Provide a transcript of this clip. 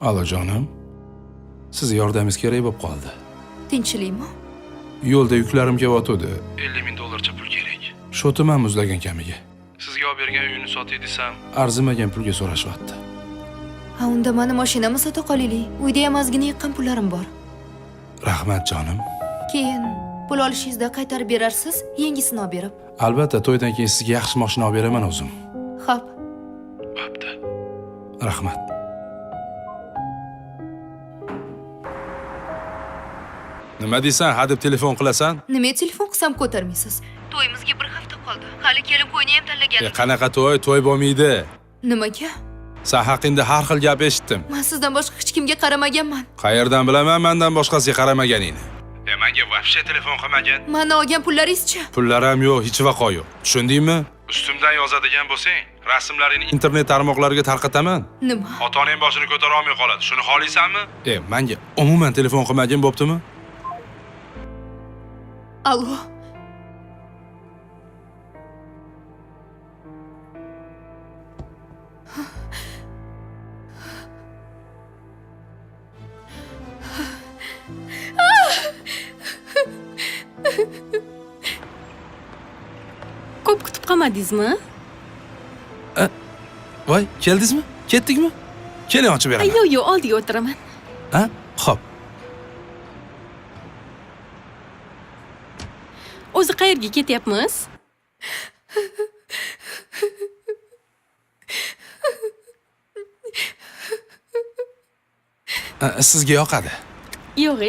Alo jonim. Siz yordamingiz kerak bo'lib qoldi. Tinchlikmi? Yo'lda yuklarim kelyotdi. 50 ming dollarcha pul kerak. Shotim muzlagan kamiga. Sizga olib bergan uyni sotay desam, arzimagan pulga so'rashyapti. Ha, unda meni mashinamni sota qolaylik. Uyda ham ozgina yiqqan pullarim bor. Rahmat jonim. Keyin pul olishingizda qaytarib berarsiz, yangisini olib berib. Albatta, to'ydan keyin sizga yaxshi mashina olib beraman o'zim. Xo'p. Bo'pti. Rahmat. Nima deysan? Hadeb telefon qilasan? Nima telefon qilsam ko'tarmaysiz? To'yimizga bir hafta qoldi. Hali kelin qo'yni ham tanlaganim. Qanaqa to'y? To'y bo'lmaydi. Nimaga? Sen haqingda har xil gap eshitdim. Men sizdan boshqa hech kimga qaramaganman. Qayerdan bilaman mendan boshqasiga qaramaganingni? Menga vobshe telefon qilmagan. Meni olgan pullaringiz-chi? Pullarim yo'q, hech vaqo yo'q. Tushundingmi? Ustimdan yozadigan bo'lsang, rasmlaringni internet tarmoqlariga tarqataman. Nima? Ota-onang boshini ko'tara olmay qoladi. Shuni xohlaysanmi? Menga umuman telefon qilmagin bo'ptimi? Allo. Ko'p kutib qolmadingizmi? Voy, keldingizmi? Ketdikmi? Keling, ochib beraman. Yo'q, oldiga o'tiraman. Ha? Xo'p. O'zi qayerga ketyapmiz? Sizga yoqadi. Yo'q.